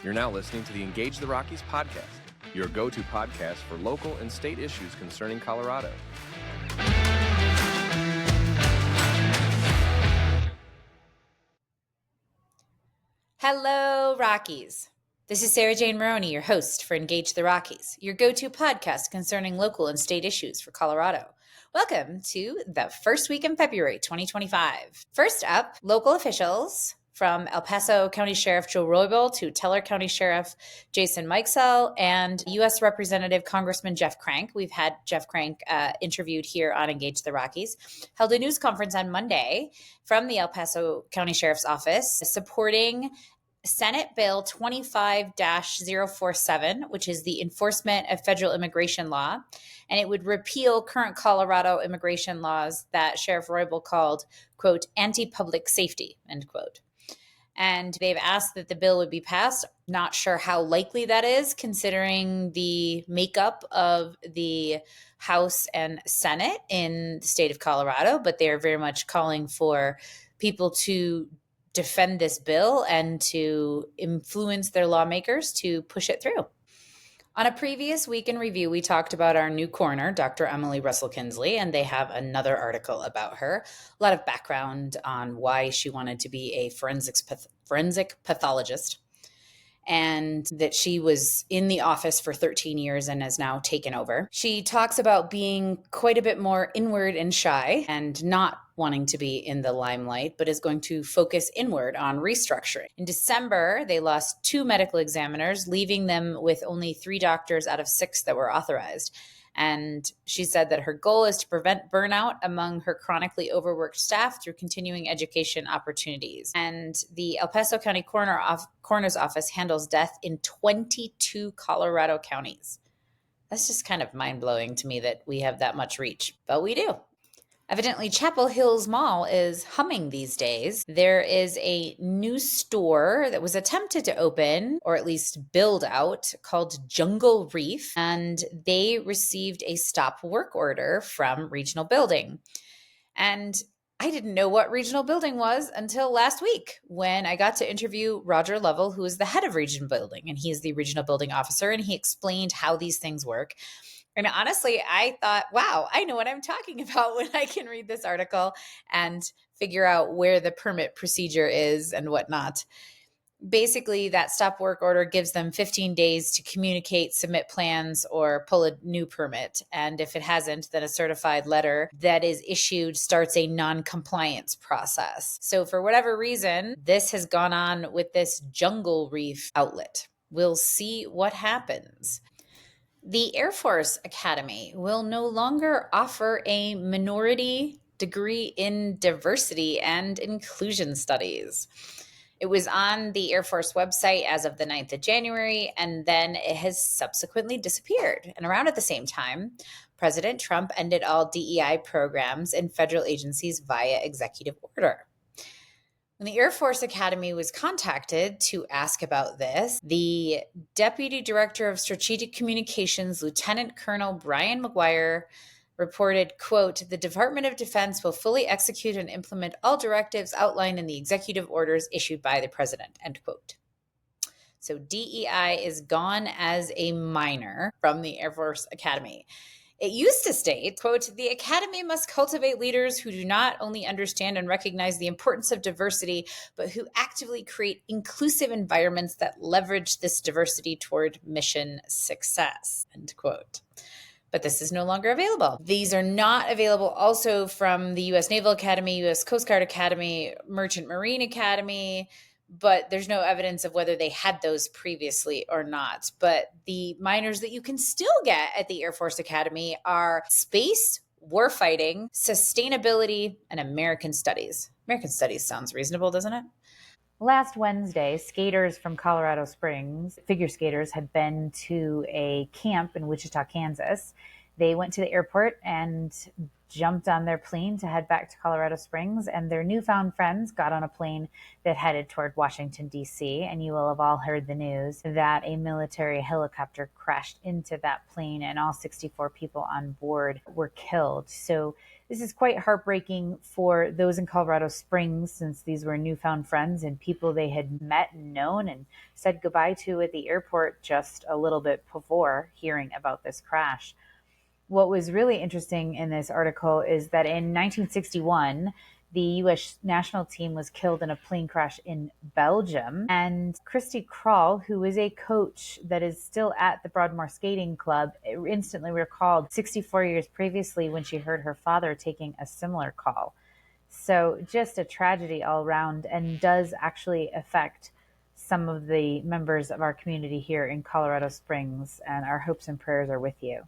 You're now listening to the Engage the Rockies podcast, your go-to podcast for local and state issues concerning Colorado. Hello, Rockies. This is Sarah Jane Maroney, your host for Engage the Rockies, your go-to podcast concerning local and state issues for Colorado. Welcome to the first week in February 2025. First up, local officials from El Paso County Sheriff Joe Roybal to Teller County Sheriff Jason Mikesell and U.S. Representative Congressman Jeff Crank. We've had Jeff Crank interviewed here on Engage the Rockies, held a news conference on Monday from the El Paso County Sheriff's Office supporting Senate Bill 25-047, which is the enforcement of federal immigration law, and it would repeal current Colorado immigration laws that Sheriff Roybal called, quote, anti-public safety, end quote. And they've asked that the bill would be passed. Not sure how likely that is, considering the makeup of the House and Senate in the state of Colorado, but they're very much calling for people to defend this bill and to influence their lawmakers to push it through. On a previous week in review, we talked about our new coroner, Dr. Emily Russell Kinsley, and they have another article about her. A lot of background on why she wanted to be a forensic pathologist, and that she was in the office for 13 years and has now taken over. She talks about being quite a bit more inward and shy and not wanting to be in the limelight, but is going to focus inward on restructuring. In December, they lost 2 medical examiners, leaving them with only 3 doctors out of 6 that were authorized. And she said that her goal is to prevent burnout among her chronically overworked staff through continuing education opportunities. And the El Paso County Coroner's Office handles death in 22 Colorado counties. That's just kind of mind-blowing to me that we have that much reach, but we do. Evidently, Chapel Hills Mall is humming these days. There is a new store that was attempted to open, or at least build out, called Jungle Reef, and they received a stop work order from Regional Building. And I didn't know what Regional Building was until last week when I got to interview Roger Lovell, who is the head of Regional Building, and he's the Regional Building Officer, and he explained how these things work. And honestly, I thought, wow, I know what I'm talking about when I can read this article and figure out where the permit procedure is and whatnot. Basically, that stop work order gives them 15 days to communicate, submit plans, or pull a new permit. And if it hasn't, then a certified letter that is issued starts a non-compliance process. So for whatever reason, this has gone on with this Jungle Reef outlet. We'll see what happens. The Air Force Academy will no longer offer a minority degree in diversity and inclusion studies. It was on the Air Force website as of the 9th of January, and then it has subsequently disappeared. And around at the same time, President Trump ended all DEI programs in federal agencies via executive order. When the Air Force Academy was contacted to ask about this, the Deputy Director of Strategic Communications, Lieutenant Colonel Brian McGuire, reported, quote, the Department of Defense will fully execute and implement all directives outlined in the executive orders issued by the President, end quote. So DEI is gone as a minor from the Air Force Academy. It used to state, quote, the Academy must cultivate leaders who do not only understand and recognize the importance of diversity, but who actively create inclusive environments that leverage this diversity toward mission success, end quote. But this is no longer available. These are not available also from the U.S. Naval Academy, U.S. Coast Guard Academy, Merchant Marine Academy, but there's no evidence of whether they had those previously or not. But the minors that you can still get at the Air Force Academy are space, warfighting, sustainability, and American studies. American studies sounds reasonable, doesn't it? Last Wednesday, skaters from Colorado Springs, figure skaters, had been to a camp in Wichita, Kansas. They went to the airport and jumped on their plane to head back to Colorado Springs, and their newfound friends got on a plane that headed toward Washington, D.C., and you will have all heard the news that a military helicopter crashed into that plane and all 64 people on board were killed. So This is quite heartbreaking for those in Colorado Springs, since these were newfound friends and people they had met and known and said goodbye to at the airport just a little bit before hearing about this crash. What was really interesting in this article is that in 1961, the U.S. national team was killed in a plane crash in Belgium. And Christy Kroll, who is a coach that is still at the Broadmoor Skating Club, instantly recalled 64 years previously when she heard her father taking a similar call. So just a tragedy all around, and does actually affect some of the members of our community here in Colorado Springs. And our hopes and prayers are with you.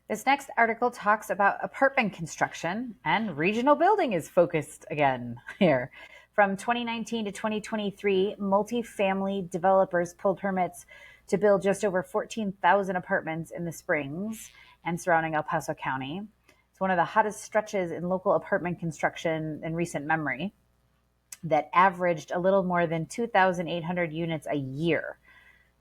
This next article talks about apartment construction, and regional building is focused again here. From 2019 to 2023, multifamily developers pulled permits to build just over 14,000 apartments in the Springs and surrounding El Paso County. It's one of the hottest stretches in local apartment construction in recent memory, that averaged a little more than 2,800 units a year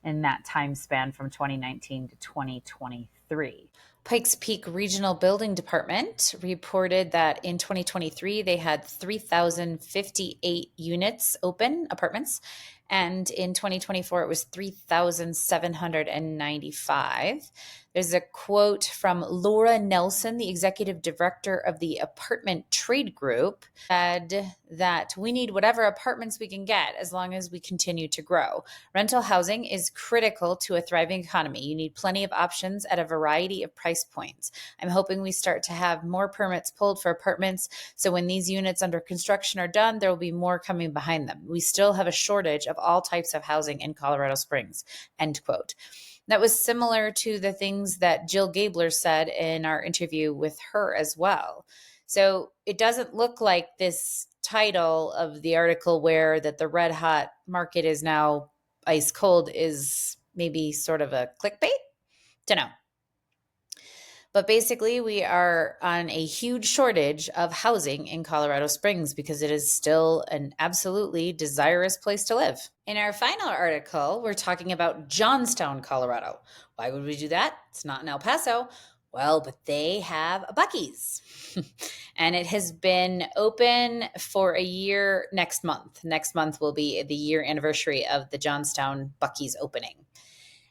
in that time span from 2019 to 2023. Pikes Peak Regional Building Department reported that in 2023, they had 3,058 units open, apartments, and in 2024, it was 3,795. There's a quote from Laura Nelson, the executive director of the Apartment Trade Group, said that we need whatever apartments we can get as long as we continue to grow. Rental housing is critical to a thriving economy. You need plenty of options at a variety of price points. I'm hoping we start to have more permits pulled for apartments, so when these units under construction are done, there will be more coming behind them. We still have a shortage of all types of housing in Colorado Springs, end quote. That was similar to the things that Jill Gabler said in our interview with her as well. So it doesn't look like this title of the article, where that the red hot market is now ice cold, is maybe sort of a clickbait. Don't know. But basically, we are on a huge shortage of housing in Colorado Springs because it is still an absolutely desirous place to live. In our final article, we're talking about Johnstown, Colorado. Why would we do that? It's not in El Paso. Well, but they have a Buc-ee's. And it has been open for a year next month. Next month will be the year anniversary of the Johnstown Buc-ee's opening.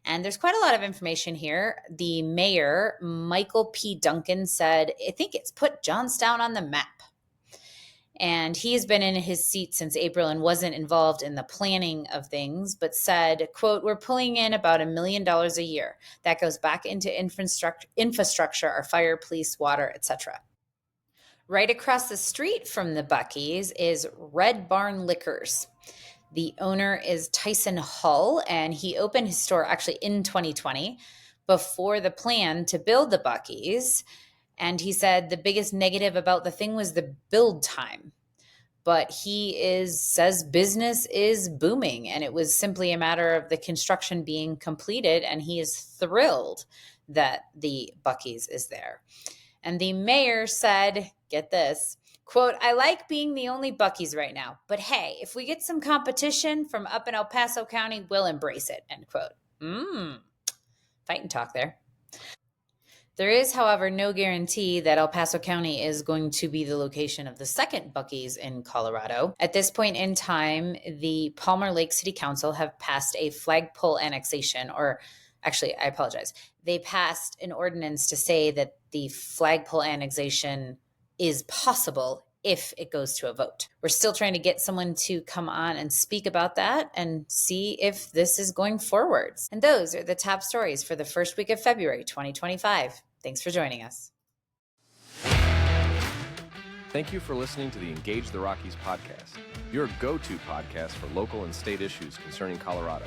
And there's quite a lot of information here. The mayor, Michael P. Duncan, said, I think it's put Johnstown on the map. And he has been in his seat since April and wasn't involved in the planning of things, but said, quote, we're pulling in about $1 million a year. That goes back into infrastructure, our fire, police, water, etc. Right across the street from the Buc-ee's is Red Barn Liquors. The owner is Tyson Hull, and he opened his store actually in 2020 before the plan to build the Buc-ee's. And he said the biggest negative about the thing was the build time. But he says business is booming, and it was simply a matter of the construction being completed, and he is thrilled that the Buc-ee's is there. And the mayor said, get this, quote, I like being the only Buc-ee's right now, but hey, if we get some competition from up in El Paso County, we'll embrace it, end quote. Fighting talk there. There is, however, no guarantee that El Paso County is going to be the location of the second Buc-ee's in Colorado. At this point in time, the Palmer Lake City Council have passed a flagpole annexation, or actually, I apologize. They passed an ordinance to say that the flagpole annexation is possible if it goes to a vote. We're still trying to get someone to come on and speak about that and see if this is going forwards. And those are the top stories for the first week of February 2025. Thanks for joining us. Thank you for listening to the Engage the Rockies podcast, your go-to podcast for local and state issues concerning Colorado.